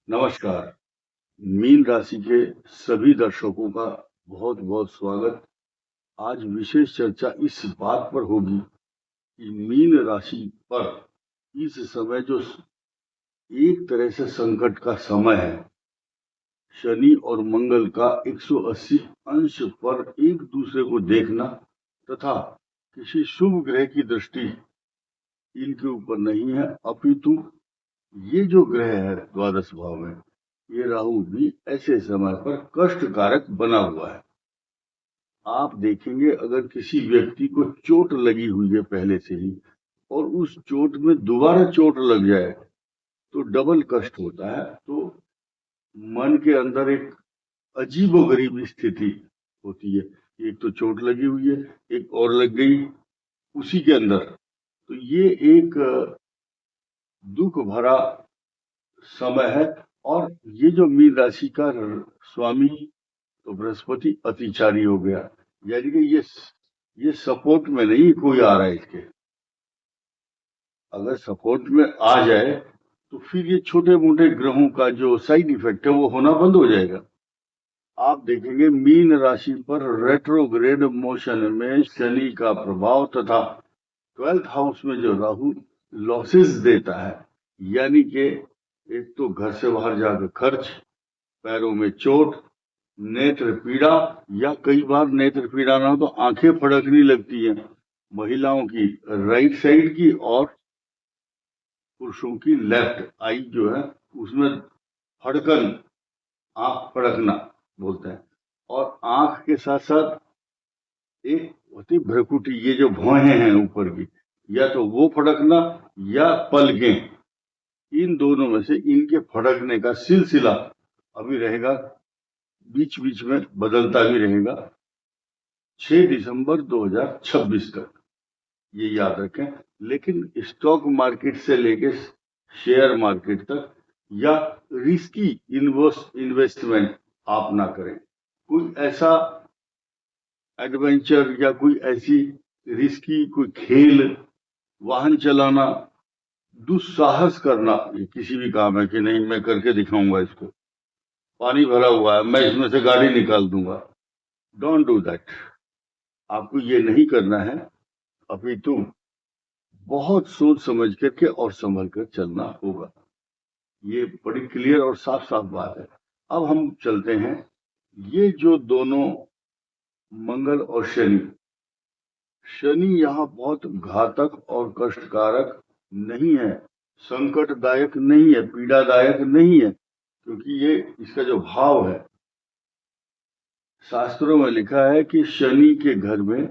नमस्कार। मीन राशि के सभी दर्शकों का बहुत बहुत स्वागत। आज विशेष चर्चा इस बात पर होगी कि मीन राशि पर इस समय जो एक तरह से संकट का समय है, शनि और मंगल का 180 अंश पर एक दूसरे को देखना तथा किसी शुभ ग्रह की दृष्टि इनके ऊपर नहीं है, अपितु ये जो ग्रह है द्वादश भाव में, ये राहु भी ऐसे समय पर कष्टकारक बना हुआ है। आप देखेंगे अगर किसी व्यक्ति को चोट लगी हुई है पहले से ही और उस चोट में दोबारा चोट लग जाए तो डबल कष्ट होता है। तो मन के अंदर एक अजीबोगरीब स्थिति होती है। एक तो चोट लगी हुई है, एक और लग गई उसी के अंदर, तो ये एक दुख भरा समय है। और ये जो मीन राशि का स्वामी तो बृहस्पति अतिचारी हो गया, यानी कि ये सपोर्ट में नहीं कोई आ रहा है इसके। अगर सपोर्ट में आ जाए तो फिर ये छोटे मोटे ग्रहों का जो साइड इफेक्ट है वो होना बंद हो जाएगा। आप देखेंगे मीन राशि पर रेट्रोग्रेड मोशन में शनि का प्रभाव तथा 12th हाउस में जो राहु लॉसेस देता है, यानी कि एक तो घर से बाहर जाकर खर्च, पैरों में चोट, नेत्र पीड़ा, या कई बार नेत्र पीड़ा ना हो तो आंखें फड़कने लगती हैं, महिलाओं की राइट साइड की और पुरुषों की लेफ्ट आई जो है उसमें फड़कन, आंख फड़कना बोलते हैं। और आंख के साथ साथ एक होती भ्रकुटी, ये जो भौहें हैं ऊपर की, या तो वो फड़कना या पलकें, इन दोनों में से इनके फड़कने का सिलसिला अभी रहेगा, बीच बीच में बदलता भी रहेगा 6 दिसंबर 2026 तक, ये याद रखें। लेकिन स्टॉक मार्केट से लेके शेयर मार्केट तक या रिस्की इन्वेस्टमेंट आप ना करें। कोई ऐसा एडवेंचर या कोई ऐसी रिस्की कोई खेल, वाहन चलाना, दुस्साहस करना, ये किसी भी काम है कि नहीं मैं करके दिखाऊंगा, इसको पानी भरा हुआ है मैं इसमें से गाड़ी निकाल दूंगा, डोंट डू दैट। आपको ये नहीं करना है, अपितु बहुत सोच समझ करके और संभल कर चलना होगा। ये बड़ी क्लियर और साफ साफ बात है। अब हम चलते हैं, ये जो दोनों मंगल और शनि, शनि यहाँ बहुत घातक और कष्टकारक नहीं है, संकटदायक नहीं है, पीड़ादायक नहीं है, क्योंकि ये इसका जो भाव है, शास्त्रों में लिखा है कि शनि के घर में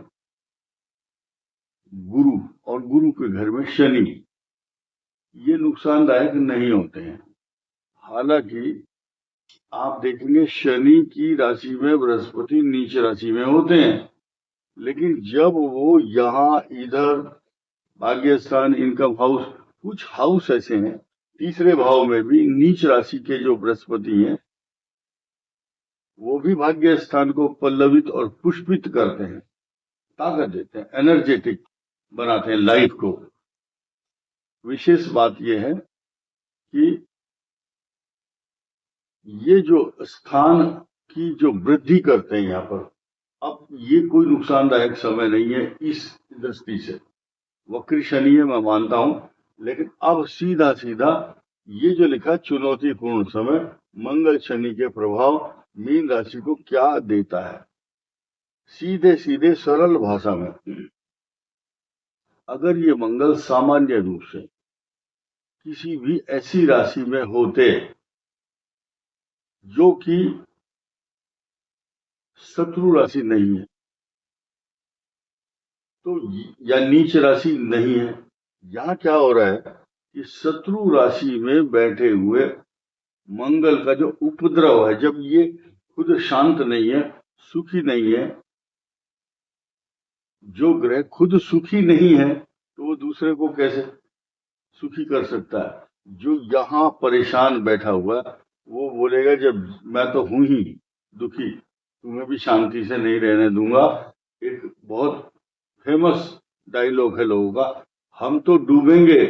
गुरु और गुरु के घर में शनि, ये नुकसानदायक नहीं होते हैं। हालांकि आप देखेंगे शनि की राशि में बृहस्पति नीच राशि में होते हैं, लेकिन जब वो यहाँ इधर भाग्य स्थान, इनकम हाउस, कुछ हाउस ऐसे हैं तीसरे भाव में भी नीच राशि के जो बृहस्पति हैं वो भी भाग्य स्थान को पल्लवित और पुष्पित करते हैं, ताकत देते हैं, एनर्जेटिक बनाते हैं लाइफ को। विशेष बात यह है कि ये जो स्थान की जो वृद्धि करते हैं यहाँ पर, अब ये कोई नुकसानदायक समय नहीं है इस दृष्टि से। वक्री शनि है मैं मानता हूं, लेकिन अब सीधा सीधा ये जो लिखा चुनौतीपूर्ण समय, मंगल शनि के प्रभाव मीन राशि को क्या देता है, सीधे सीधे सरल भाषा में, अगर ये मंगल सामान्य रूप से किसी भी ऐसी राशि में होते जो कि शत्रु राशि नहीं है, तो या नीच राशि नहीं है, यहाँ क्या हो रहा है कि शत्रु राशि में बैठे हुए मंगल का जो उपद्रव है, जब ये खुद शांत नहीं है, सुखी नहीं है, जो ग्रह खुद सुखी नहीं है तो वो दूसरे को कैसे सुखी कर सकता है। जो यहाँ परेशान बैठा हुआ वो बोलेगा जब मैं तो हूं ही दुखी, तुम्हें भी शांति से नहीं रहने दूंगा। एक बहुत फेमस डायलॉग है लोगों का, हम तो डूबेंगे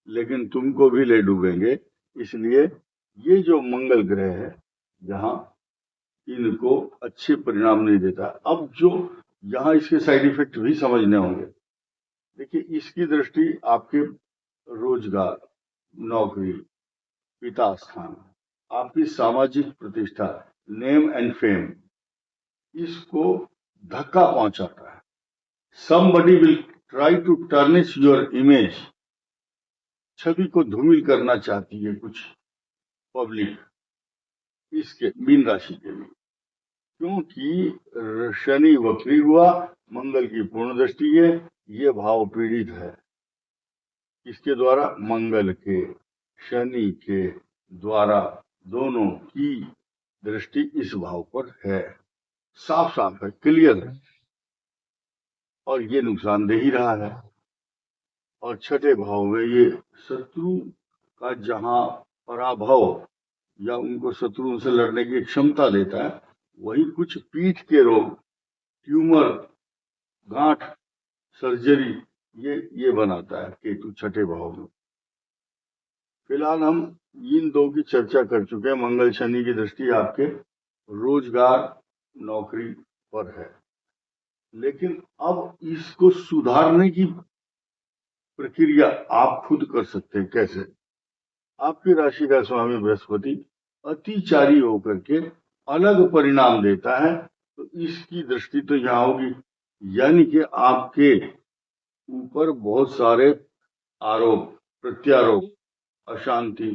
लेकिन तुमको भी ले डूबेंगे। इसलिए ये जो मंगल ग्रह है यहाँ इनको अच्छे परिणाम नहीं देता। अब जो यहाँ इसके साइड इफेक्ट भी समझने होंगे। देखिए, इसकी दृष्टि आपके रोजगार, नौकरी, पिता स्थान, आपकी सामाजिक प्रतिष्ठा, नेम एंड फेम, इसको धक्का पहुंचाता है। Somebody will try to tarnish your image, छवि को धूमिल करना चाहती है कुछ पब्लिक इसके मीन राशि के लिए, क्योंकि शनि वक्री हुआ, मंगल की पूर्ण दृष्टि है, ये भाव पीड़ित है। इसके द्वारा मंगल के, शनि के द्वारा दोनों की दृष्टि इस भाव पर है। साफ साफ है, क्लियर है, और ये नुकसानदेह ही रहा है। और छठे भाव में ये शत्रु का जहां पराभव या उनको शत्रुओं से लड़ने की क्षमता देता है, वही कुछ पीठ के रोग, ट्यूमर, गांठ, सर्जरी, ये बनाता है केतु छठे भाव में। फिलहाल हम इन दो की चर्चा कर चुके हैं। मंगल शनि की दृष्टि आपके रोजगार, नौकरी पर है, लेकिन अब इसको सुधारने की प्रक्रिया आप खुद कर सकते हैं। कैसे? आपकी राशि का स्वामी बृहस्पति अतिचारी होकर के अलग परिणाम देता है, तो इसकी दृष्टि तो यहाँ होगी, यानी कि आपके ऊपर बहुत सारे आरोप, प्रत्यारोप, अशांति,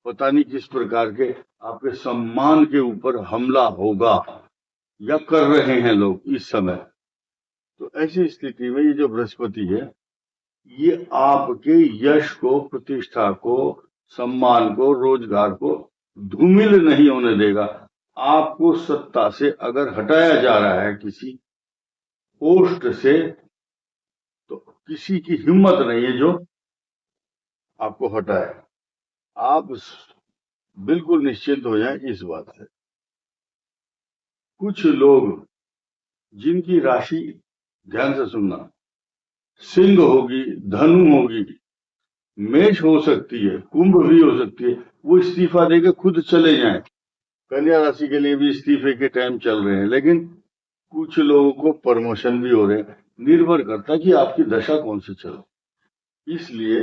पता नहीं किस प्रकार के आपके सम्मान के ऊपर हमला होगा या कर रहे हैं लोग इस समय। तो ऐसी स्थिति में ये जो बृहस्पति है, ये आपके यश को, प्रतिष्ठा को, सम्मान को, रोजगार को धूमिल नहीं होने देगा। आपको सत्ता से अगर हटाया जा रहा है किसी पोस्ट से, तो किसी की हिम्मत नहीं है जो आपको हटाए। आप बिल्कुल निश्चिंत हो जाएं इस बात से। कुछ लोग जिनकी राशि, ध्यान से सुनना, सिंह होगी, धनु होगी, मेष हो सकती है, कुंभ भी हो सकती है, वो इस्तीफा देकर खुद चले जाएं। कन्या राशि के लिए भी इस्तीफे के टाइम चल रहे हैं, लेकिन कुछ लोगों को प्रमोशन भी हो रहे हैं। निर्भर करता है कि आपकी दशा कौन सी चले। इसलिए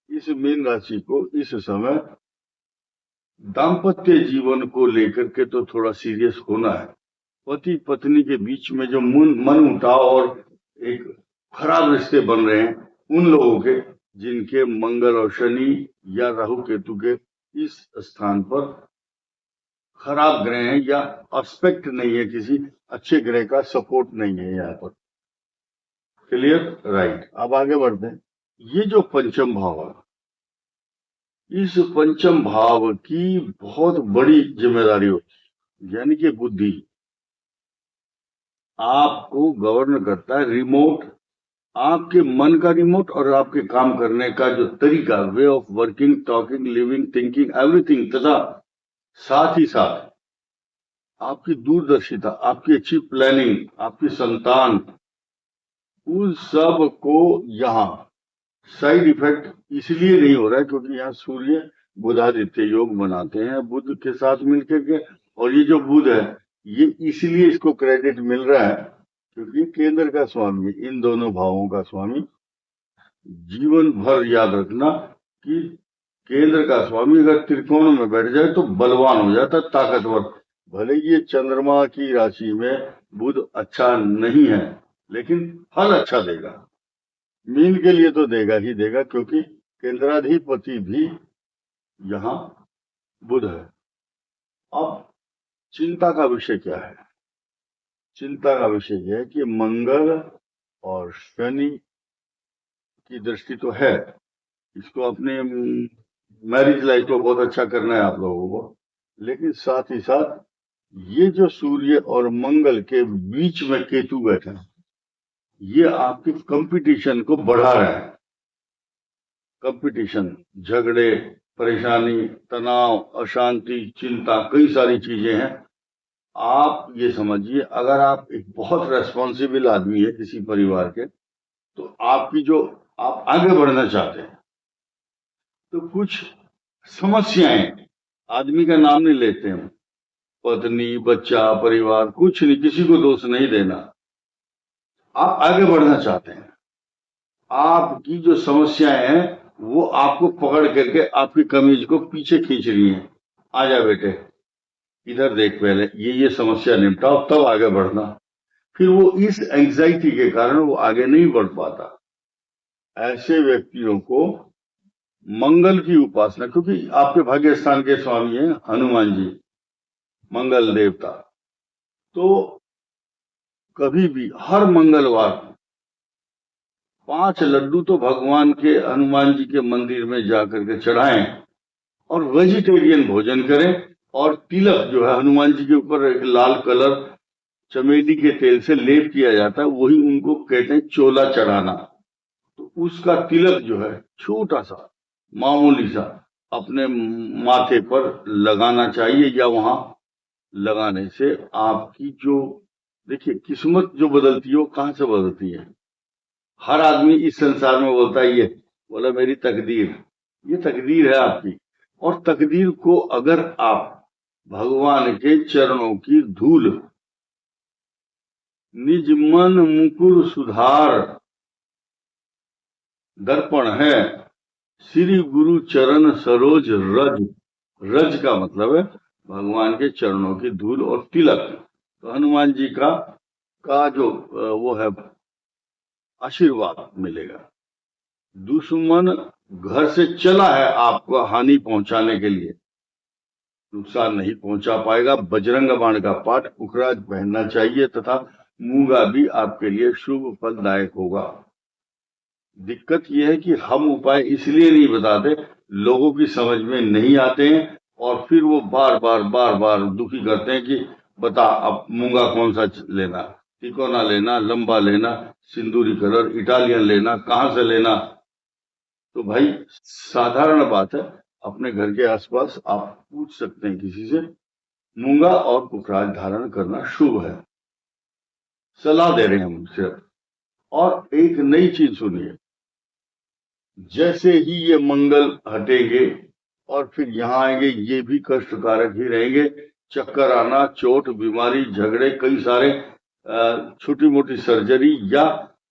इस मीन राशि को इस समय दाम्पत्य जीवन को लेकर के तो थोड़ा सीरियस होना है। पति पत्नी के बीच में जो मन मुटाव और एक खराब रिश्ते बन रहे हैं, उन लोगों के जिनके मंगल और शनि या राहु केतु के इस स्थान पर खराब ग्रह हैं या एस्पेक्ट नहीं है, किसी अच्छे ग्रह का सपोर्ट नहीं है यहाँ पर। क्लियर? राइट। अब आगे बढ़ते हैं। ये जो पंचम भाव है, इस पंचम भाव की बहुत बड़ी जिम्मेदारी होती है, यानी कि बुद्धि आपको गवर्न करता है। रिमोट, आपके मन का रिमोट और आपके काम करने का जो तरीका, way of working, talking, living, thinking, everything, तथा साथ ही साथ आपकी दूरदर्शिता, आपकी अच्छी प्लानिंग, आपकी संतान, उन सब को यहाँ साइड इफेक्ट इसलिए नहीं हो रहा है क्योंकि यहाँ सूर्य बुधादित्य योग बनाते हैं बुध के साथ मिलकर के, और ये जो बुध है ये इसलिए इसको क्रेडिट मिल रहा है क्योंकि केंद्र का स्वामी, इन दोनों भावों का स्वामी। जीवन भर याद रखना कि केंद्र का स्वामी अगर त्रिकोण में बैठ जाए तो बलवान हो जाता, ताकतवर। भले ये चंद्रमा की राशि में बुध अच्छा नहीं है, लेकिन फल अच्छा देगा। मीन के लिए तो देगा ही देगा, क्योंकि केंद्राधिपति भी यहाँ बुध है। अब चिंता का विषय क्या है? चिंता का विषय यह है कि मंगल और शनि की दृष्टि तो है, इसको अपने मैरिज लाइफ को बहुत अच्छा करना है आप लोगों को, लेकिन साथ ही साथ ये जो सूर्य और मंगल के बीच में केतु बैठा है, ये आपके कंपटीशन को बढ़ा रहा है। कंपटीशन, झगड़े, परेशानी, तनाव, अशांति, चिंता, कई सारी चीजें हैं। आप ये समझिए, अगर आप एक बहुत रेस्पॉन्सिबल आदमी है किसी परिवार के, तो आपकी जो आप आगे बढ़ना चाहते हैं, तो कुछ समस्याएं, आदमी का नाम नहीं लेते हैं, पत्नी, बच्चा, परिवार, कुछ नहीं, किसी को दोष नहीं देना। आप आगे बढ़ना चाहते हैं, आपकी जो समस्याएं हैं वो आपको पकड़ करके आपकी कमीज को पीछे खींच रही हैं। आ जा बेटे, इधर देख, पहले ये समस्या निपटाओ, तब आगे बढ़ना। फिर वो इस एंजाइटी के कारण वो आगे नहीं बढ़ पाता। ऐसे व्यक्तियों को मंगल की उपासना, क्योंकि आपके भाग्य स्थान के स्वामी हैं हनुमान जी, मंगल देवता, तो कभी भी हर मंगलवार 5 लड्डू तो भगवान के, हनुमान जी के मंदिर में जाकर के चढ़ाएं और वेजिटेरियन भोजन करें। और तिलक जो है हनुमान जी के ऊपर एक लाल कलर चमेली के तेल से लेप किया जाता है, वही उनको कहते हैं चोला चढ़ाना। तो उसका तिलक जो है छोटा सा, मामूली सा, अपने माथे पर लगाना चाहिए, या वहां लगाने से आपकी जो, देखिए, किस्मत जो बदलती है वो कहां से बदलती है। हर आदमी इस संसार में बोलता है, ये बोला मेरी तकदीर, ये तकदीर है आपकी। और तकदीर को अगर आप भगवान के चरणों की धूल, निज मन मुकुर सुधार दर्पण है, श्री गुरु चरण सरोज रज, रज का मतलब है भगवान के चरणों की धूल और तिलक। तो हनुमान जी का जो वो है आशीर्वाद मिलेगा। दुश्मन घर से चला है आपको हानि पहुंचाने के लिए, नुकसान नहीं पहुंचा पाएगा। बजरंग बाण का पाठ पुखराज पहनना चाहिए, तथा मूंगा भी आपके लिए शुभ फलदायक होगा। दिक्कत यह है कि हम उपाय इसलिए नहीं बताते, लोगों की समझ में नहीं आते हैं, और फिर वो बार बार दुखी करते हैं कि बता अब मूंगा कौन सा लेना, तिकोना लेना, लंबा लेना, सिंदूरी कलर, इटालियन लेना, कहां से लेना। तो भाई साधारण बात है, अपने घर के आसपास आप पूछ सकते हैं किसी से, मूंगा और पुखराज धारण करना शुभ है, सलाह दे रहे हैं हम सिर्फ। और एक नई चीज सुनिए, जैसे ही ये मंगल हटेंगे और फिर यहाँ आएंगे, ये भी कष्टकारक ही रहेंगे। चक्कर आना, चोट, बीमारी, झगड़े, कई सारे छोटी मोटी सर्जरी या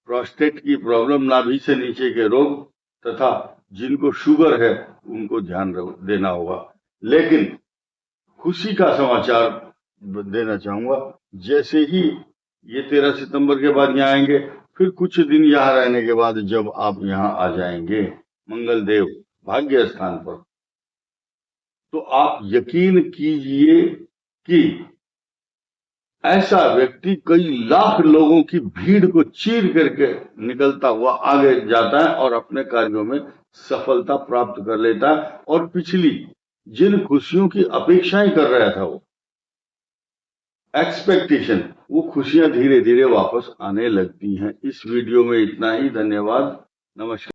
प्रोस्टेट की प्रॉब्लम, नाभि से नीचे के रोग, तथा जिनको शुगर है उनको ध्यान देना होगा। लेकिन खुशी का समाचार देना चाहूंगा, जैसे ही ये 13 सितंबर के बाद यहाँ आएंगे, फिर कुछ दिन यहाँ रहने के बाद जब आप यहाँ आ जाएंगे मंगल देव भाग्य स्थान पर, तो आप यकीन कीजिए कि ऐसा व्यक्ति कई लाख लोगों की भीड़ को चीर करके निकलता हुआ आगे जाता है और अपने कार्यों में सफलता प्राप्त कर लेता है। और पिछली जिन खुशियों की अपेक्षाएं कर रहा था, वो एक्सपेक्टेशन, वो खुशियां धीरे धीरे वापस आने लगती हैं। इस वीडियो में इतना ही। धन्यवाद, नमस्कार।